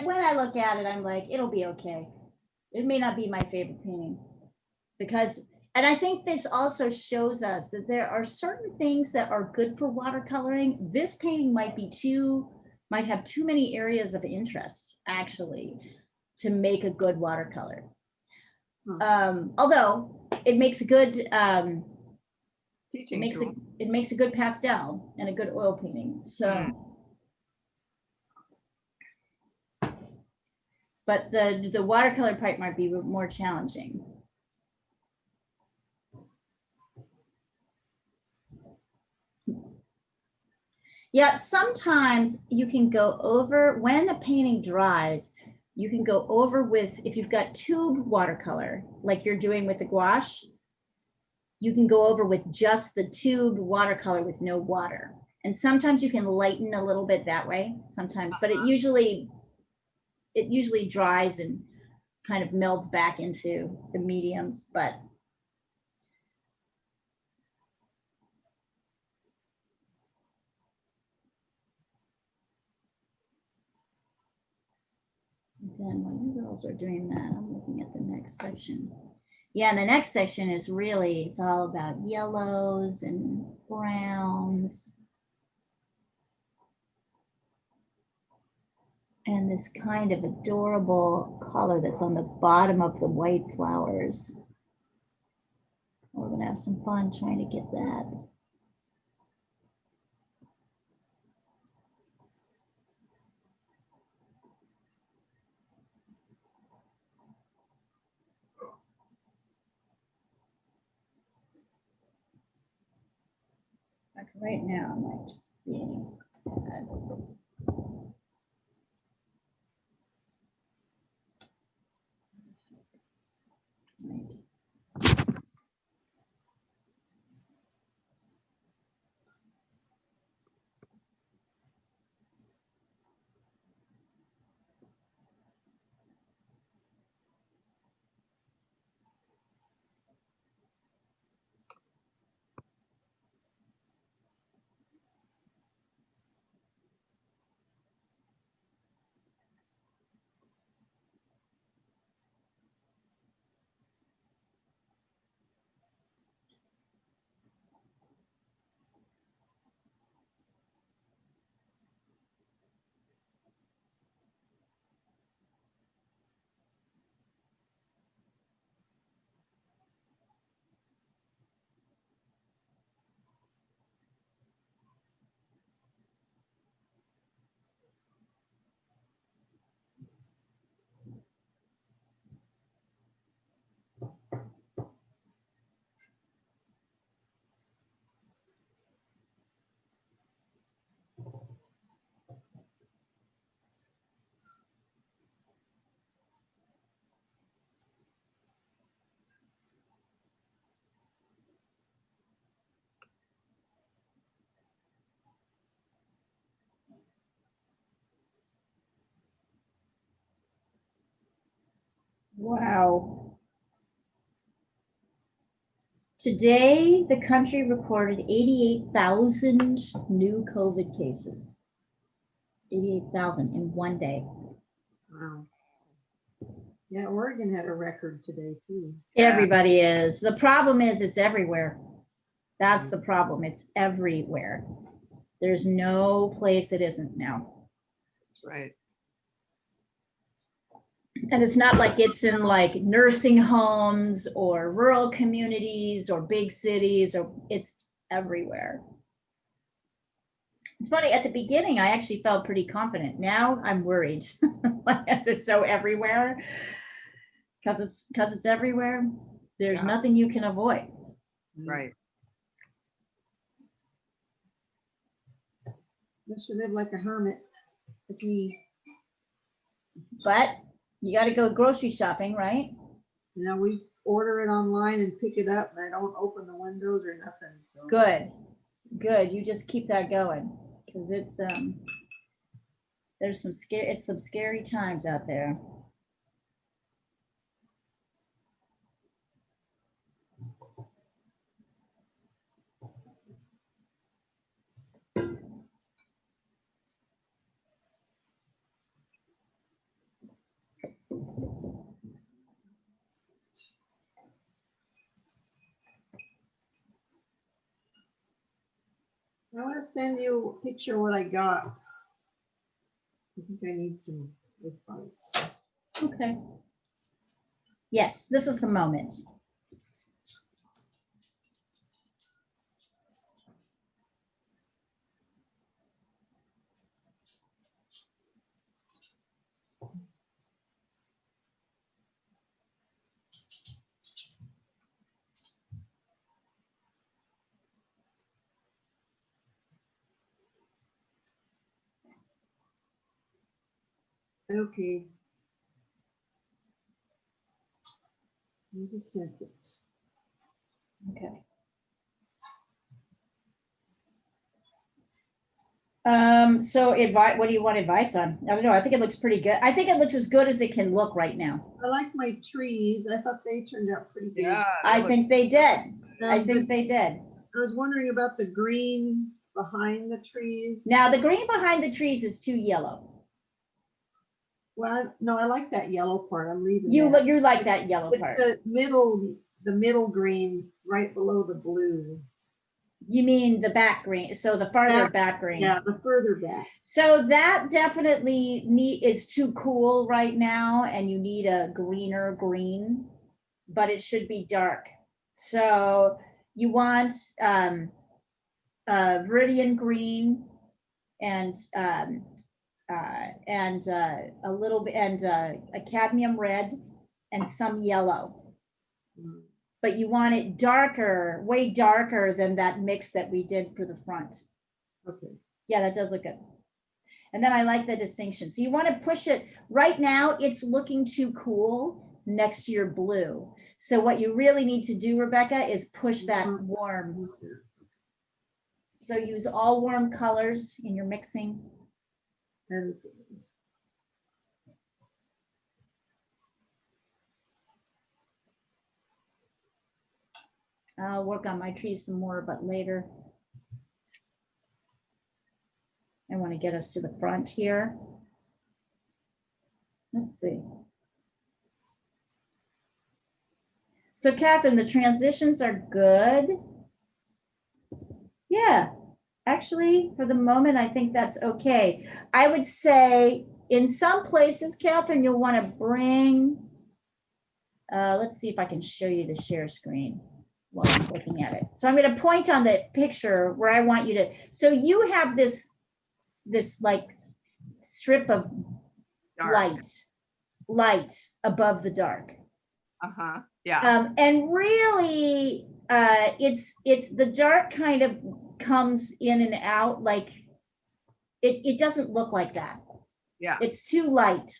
When I look at it, I'm like, it'll be okay. It may not be my favorite painting because, and I think this also shows us that there are certain things that are good for watercoloring. This painting might have too many areas of interest actually to make a good watercolor. Although it makes a good, Teaching tool. it makes a good pastel and a good oil painting. So. But the watercolor part might be more challenging. Yeah, sometimes you can go over, when a painting dries, you can go over with, if you've got tube watercolor, like you're doing with the gouache, you can go over with just the tube watercolor with no water. And sometimes you can lighten a little bit that way, sometimes, but it usually dries and kind of melds back into the mediums, but then while you girls are doing that, I'm looking at the next section. Yeah, and the next section is really, it's all about yellows and browns. And this kind of adorable color that's on the bottom of the white flowers. We're gonna have some fun trying to get that. Like right now, I might just see that. Right. Wow. Today, the country recorded 88,000 new COVID cases. 88,000 in one day. Wow. Yeah, Oregon had a record today too. Yeah. Everybody is. The problem is it's everywhere. That's the problem. It's everywhere. There's no place it isn't now. That's right. And it's not like it's in like nursing homes or rural communities or big cities, or it's everywhere. It's funny, at the beginning, I actually felt pretty confident. Now I'm worried as it's so everywhere. Because it's everywhere, there's Yeah. nothing you can avoid. Right. I should live like a hermit with me. But you got to go grocery shopping, right? You know, we order it online and pick it up, and I don't open the windows or nothing. So Good. You just keep that going, because there's some scary times out there. I want to send you a picture of what I got. I think I need some advice. Okay. Yes, this is the moment. Okay. I just sent it. Okay. So what do you want advice on? I don't know. I think it looks pretty good. I think it looks as good as it can look right now. I like my trees. I thought they turned out pretty good. Yeah. I think they did. I But think they did. I was wondering about the green behind the trees. Now, the green behind the trees is too yellow. Well, no, I like that yellow part. I'm leaving You that. like that yellow It's part. the middle green right below the blue. You mean the back green, so the farther back green. Yeah, the further back. So that definitely is too cool right now, and you need a greener green, but it should be dark. So you want viridian green and a little bit and a cadmium red and some yellow. Mm. But you want it darker, way darker than that mix that we did for the front. Okay. Yeah, that does look good. And then I like the distinction. So you want to push it. Right now, it's looking too cool next to your blue. So what you really need to do, Rebecca, is push that warm. So use all warm colors in your mixing. And I'll work on my trees some more, but later. I want to get us to the front here. Let's see. So Catherine, the transitions are good. Yeah, actually, for the moment, I think that's okay. I would say in some places, Catherine, you'll want to bring, let's see if I can show you the share screen while I'm looking at it. So I'm going to point on the picture where I want you to, so you have this like strip of Dark. light above the dark. Uh-huh. Yeah. And really, it's the dark kind of comes in and out, like it doesn't look like that. Yeah. It's too light.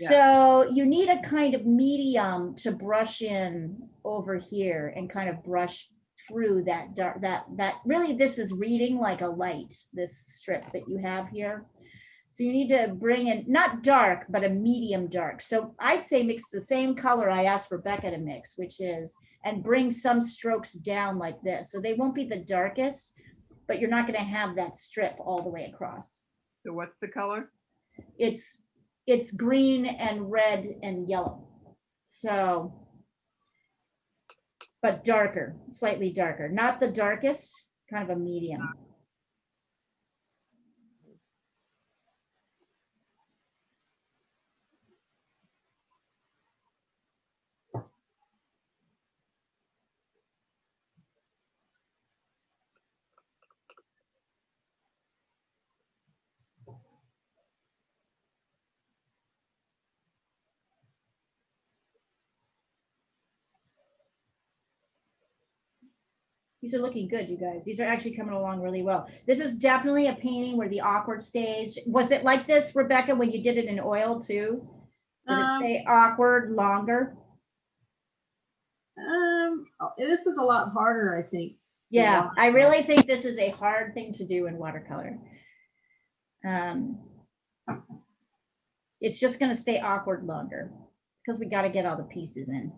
Yeah. So you need a kind of medium to brush in over here and kind of brush through that dark, that really this is reading like a light, this strip that you have here. So you need to bring in, not dark, but a medium dark. So I'd say mix the same color I asked Rebecca to mix, which is, and bring some strokes down like this. So they won't be the darkest, but you're not going to have that strip all the way across. So what's the color? It's green and red and yellow. So, but darker, slightly darker, not the darkest, kind of a medium. These are looking good, you guys. These are actually coming along really well. This is definitely a painting where the awkward stage. Was it like this, Rebecca, when you did it in oil too? Did it stay awkward longer? This is a lot harder, I think. Yeah, I really think this is a hard thing to do in watercolor. It's just going to stay awkward longer because we got to get all the pieces in.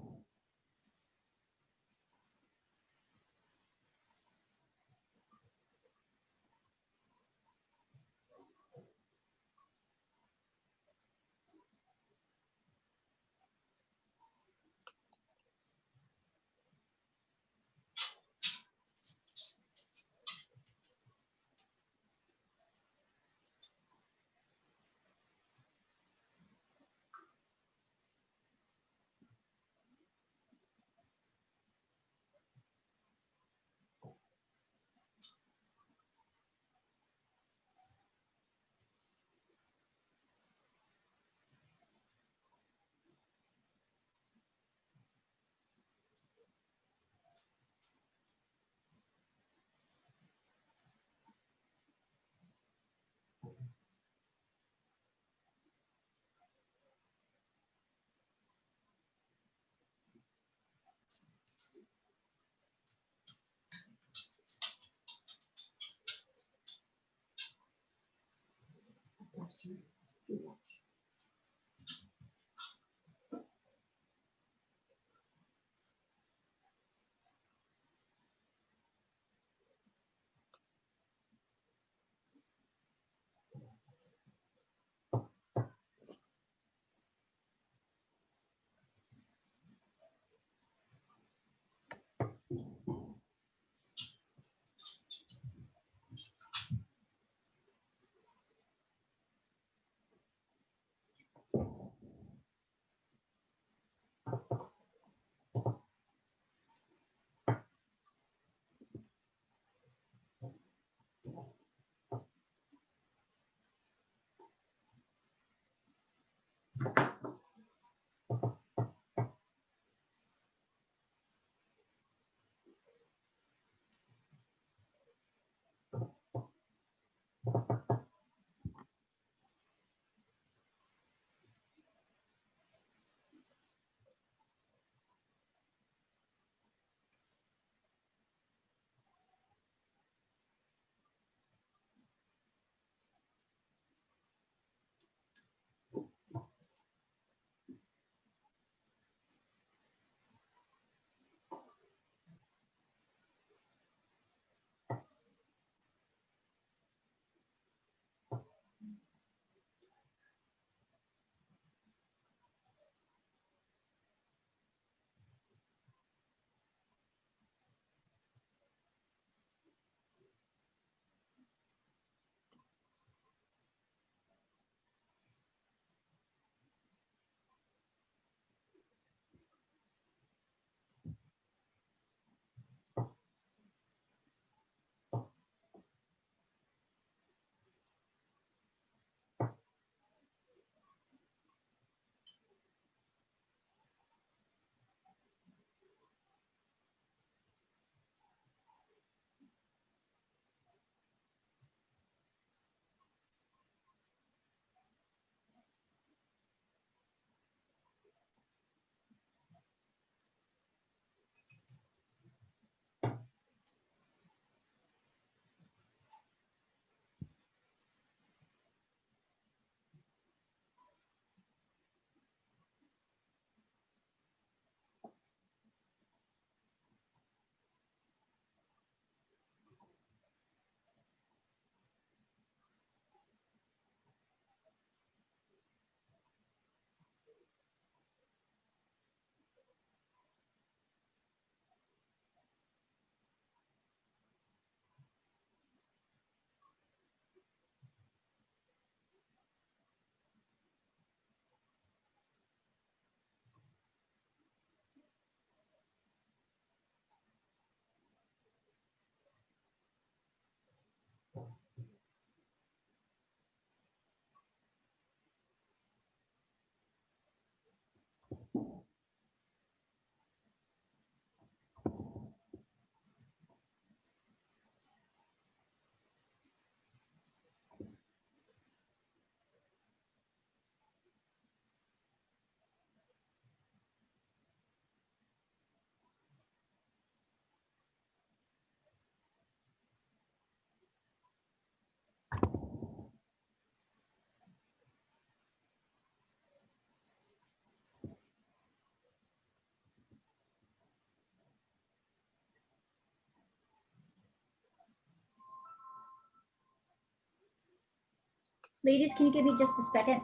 Ladies, can you give me just a second?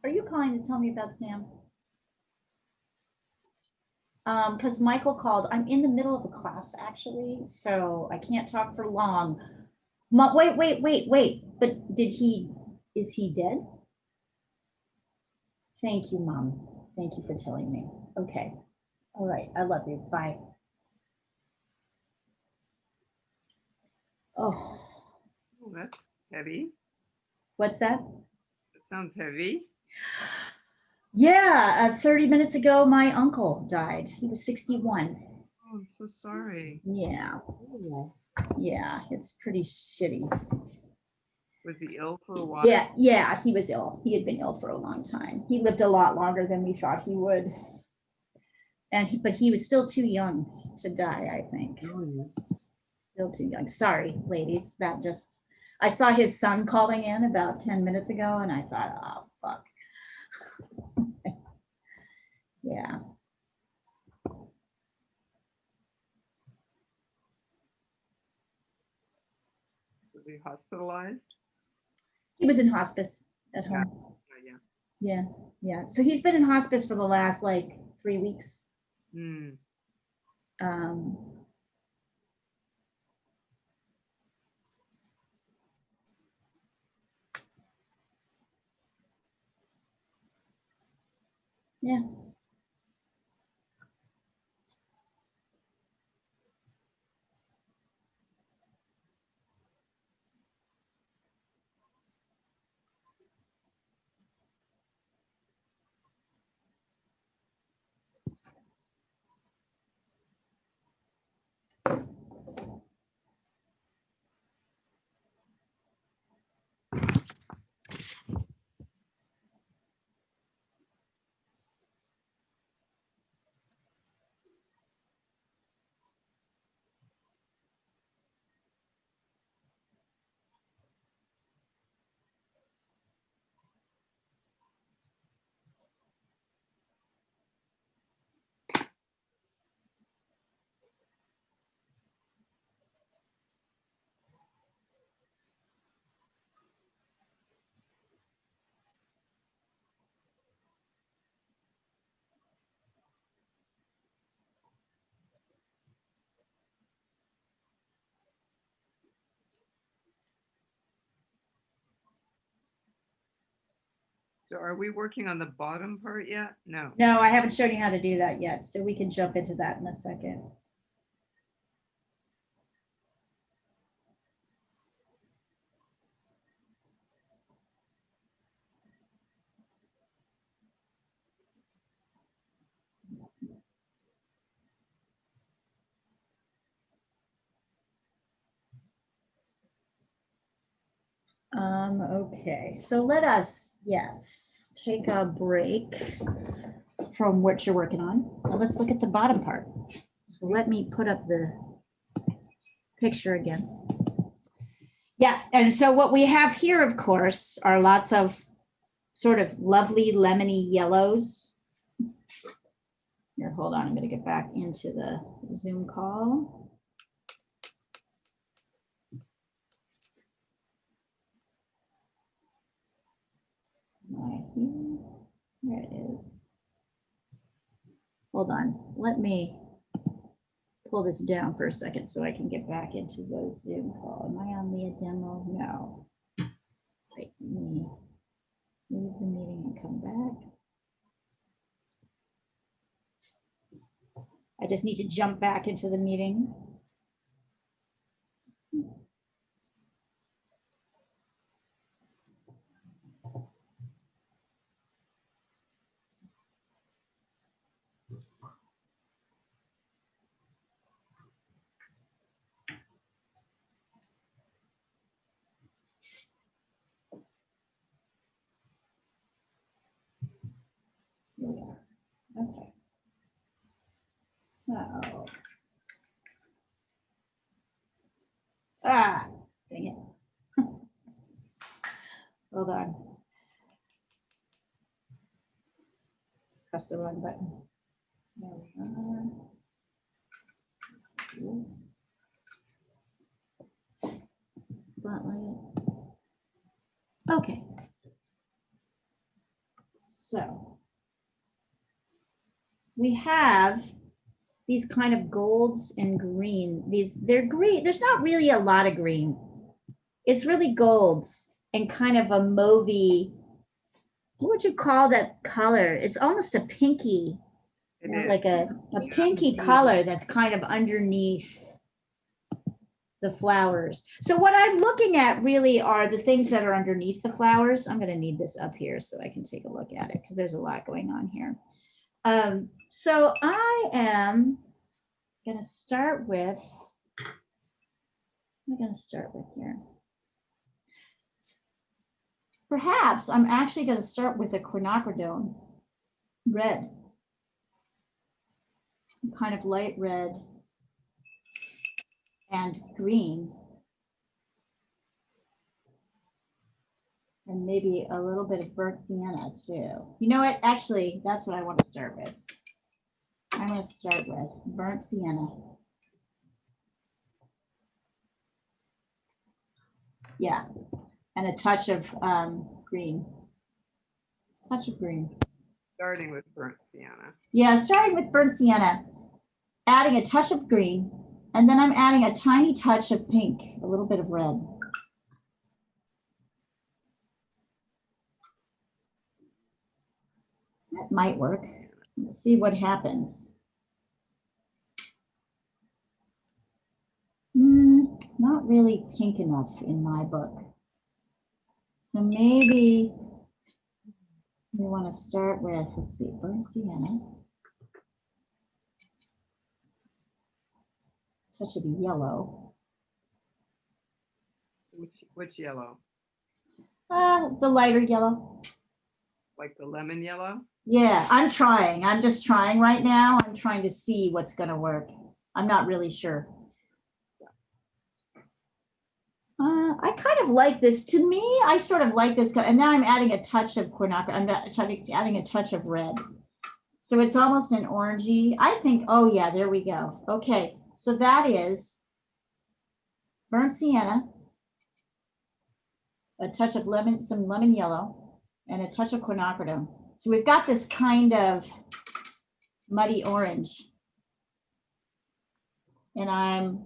Are you calling to tell me about Sam? Because Michael called. I'm in the middle of a class actually, so I can't talk for long. Wait. But is he dead? Thank you, Mom. Thank you for telling me. Okay. All right. I love you. Bye. Oh, Oh, that's heavy. what's that? That sounds heavy. Yeah, 30 minutes ago, my uncle died. He was 61. Oh, I'm so sorry. Yeah, Oh, yeah, it's pretty shitty. Was he ill for a while? Yeah, he was ill. He had been ill for a long time. He lived a lot longer than we thought he would. But he was still too young to die, I think. oh, yes. Still too young. Sorry, ladies. I saw his son calling in about 10 minutes ago and I thought, oh, fuck. Yeah. Was he hospitalized? He was in hospice at Yeah. home. Yeah. Yeah. So he's been in hospice for the last like 3 weeks. Mm. Um, yeah. So are we working on the bottom part yet? No. No, I haven't shown you how to do that yet. So we can jump into that in a second. Okay, so let us, yes, take a break from what you're working on. Now let's look at the bottom part. So let me put up the picture again. Yeah, and so what we have here, of course, are lots of sort of lovely lemony yellows. Here, hold on, I'm gonna get back into the Zoom call. Right here. There it is. Hold on, let me pull this down for a second so I can get back into the Zoom call. Am I on the demo? No. Wait, let me leave the meeting and come back. I just need to jump back into the meeting. Here we are. Okay. So, dang it. Hold on. Press the wrong button. There we are. Yes. spotlight it. Okay. So we have these kind of golds and green. They're green. There's not really a lot of green. It's really golds and kind of a mauvey. What would you call that color? It's almost a pinky, It is. like a pinky color that's kind of underneath the flowers. So what I'm looking at really are the things that are underneath the flowers. I'm going to need this up here so I can take a look at it because there's a lot going on here. So I am going to start with, here. Perhaps I'm actually going to start with a quinacridone red, kind of light red and green. And maybe a little bit of burnt sienna too. You know what? Actually, that's what I want to start with. I'm going to start with burnt sienna. Yeah, and a touch of green. Touch of green. Starting with burnt sienna. Yeah, starting with burnt sienna, adding a touch of green, and then I'm adding a tiny touch of pink, a little bit of red. That might work. Let's see what happens. Not really pink enough in my book. So maybe we want to start with, let's see, burnt sienna. Touch of yellow. Which yellow? The lighter yellow. Like the lemon yellow? Yeah, I'm trying. I'm just trying right now. I'm trying to see what's going to work. I'm not really sure. I kind of like this. To me, I sort of like this. And now I'm adding a touch of quinacridone. I'm adding a touch of red. So it's almost an orangey. I think, oh yeah, there we go. Okay, so that is burnt sienna, a touch of lemon, some lemon yellow, and a touch of quinacridone. So we've got this kind of muddy orange. And I'm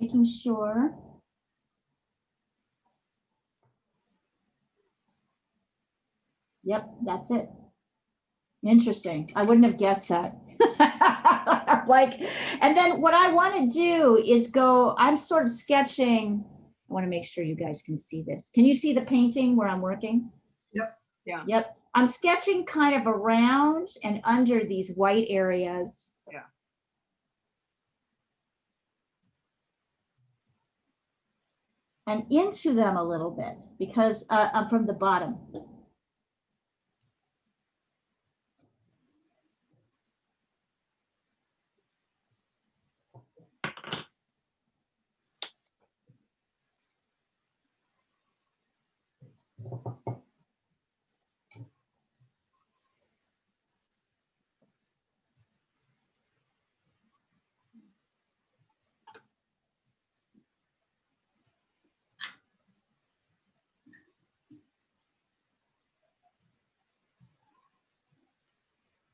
making sure yep, that's it. Interesting. I wouldn't have guessed that. Like, and then what I want to do is go, I'm sort of sketching. I want to make sure you guys can see this. Can you see the painting where I'm working? Yep. Yeah. Yep. I'm sketching kind of around and under these white areas. Yeah. And into them a little bit because I'm from the bottom.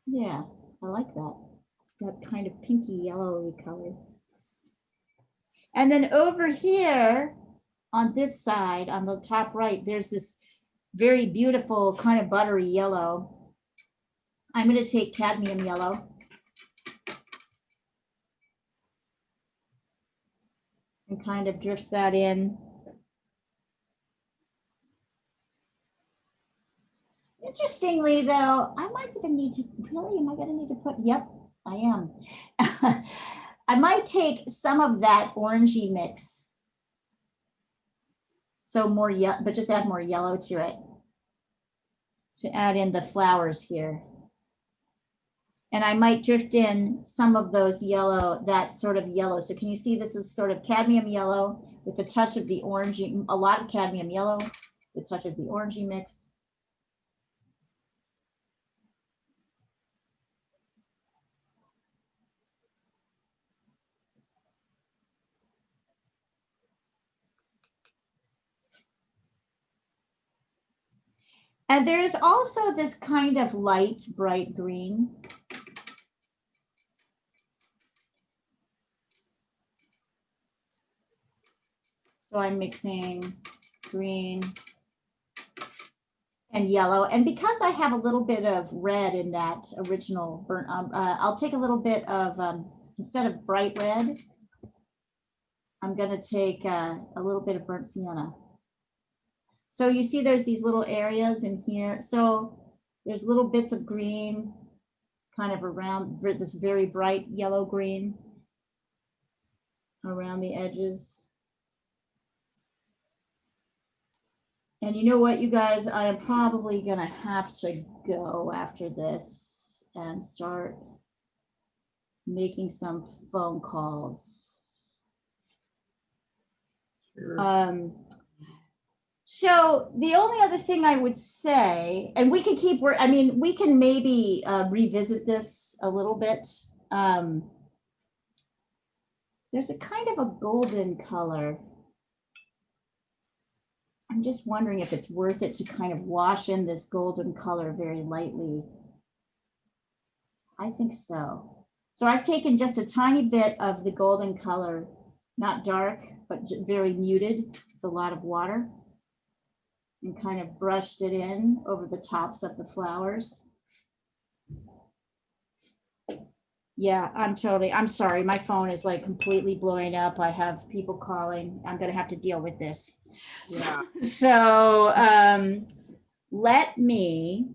Yeah, I like that. That kind of pinky yellowy color. And then over here on this side, on the top right, there's this very beautiful kind of buttery yellow. I'm going to take cadmium yellow. And kind of drift that in. Interestingly, though, I might even need to, really, am I going to need to put, yep, I am. I might take some of that orangey mix. So more, but just add more yellow to it. To add in the flowers here. And I might drift in some of those yellow, that sort of yellow. So can you see this is sort of cadmium yellow with a touch of the orangey, a lot of cadmium yellow, the touch of the orangey mix. And there's also this kind of light, bright green. So I'm mixing green and yellow. And because I have a little bit of red in that original burnt, I'll take a little bit of, instead of bright red, I'm gonna take a little bit of burnt sienna. So you see there's these little areas in here. So there's little bits of green kind of around this very bright yellow green around the edges. And you know what, you guys, I am probably gonna have to go after this and start making some phone calls. Sure. So the only other thing I would say, and we can keep work, I mean, we can maybe revisit this a little bit. There's a kind of a golden color. I'm just wondering if it's worth it to kind of wash in this golden color very lightly. I think so. So I've taken just a tiny bit of the golden color, not dark, but very muted with a lot of water, and kind of brushed it in over the tops of the flowers. Yeah, I'm sorry. My phone is like completely blowing up. I have people calling. I'm gonna have to deal with this. Yeah. So let me,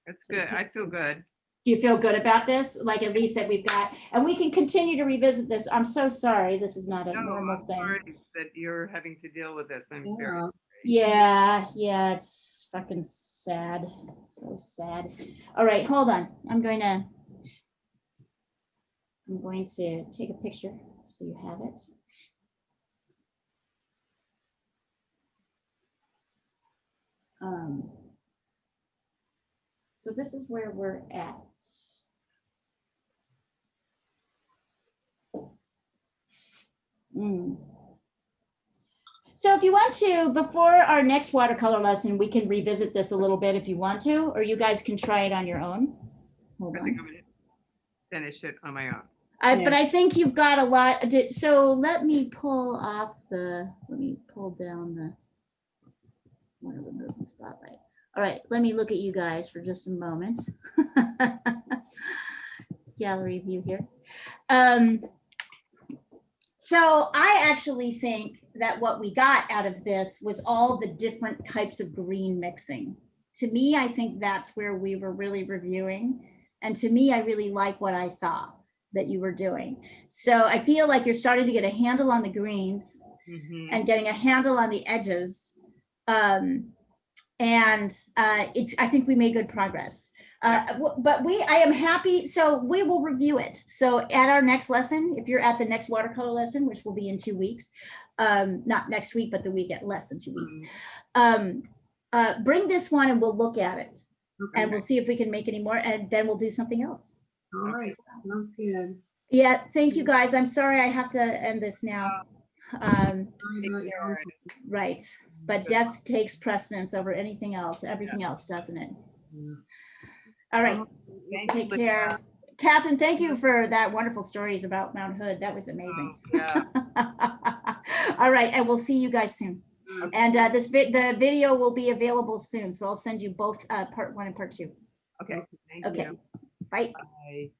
That's good. I feel good. do you feel good about this? Like at least that we've got, and we can continue to revisit this. I'm so sorry. This is not a No, normal I'm thing. sorry that you're having to deal with this. I'm very Yeah. Yeah, it's fucking sad. It's so sad. All right, hold on. I'm going to take a picture so you have it. So this is where we're at. So if you want to, before our next watercolor lesson, we can revisit this a little bit if you want to, or you guys can try it on your own. Hold I think on. I'm gonna finish it on my own. But I think you've got a lot. So let me pull down the, I want to remove the spotlight. All right, let me look at you guys for just a moment. Gallery view here. So I actually think that what we got out of this was all the different types of green mixing. To me, I think that's where we were really reviewing. And to me, I really like what I saw that you were doing. So I feel like you're starting to get a handle on the greens and getting a handle on the edges. I think we made good progress. But I am happy. So we will review it. So at our next lesson, if you're at the next watercolor lesson, which will be in 2 weeks, not next week, but the week at less than 2 weeks, bring this one and we'll look at it. Okay. And we'll see if we can make any more, and then we'll do something else. All right, sounds good. Yeah, thank you guys. I'm sorry I have to end this now. Sorry about your uncle. Right, but death takes precedence over anything else, everything else, doesn't it? Yeah. All right, Thank you, take care. Catherine, thank you for that wonderful stories about Mount Hood. That was amazing. Yeah. All right, and we'll see you guys soon. And the video will be available soon, so I'll send you both part 1 and part 2. Okay. Thank Okay, you. bye. Bye.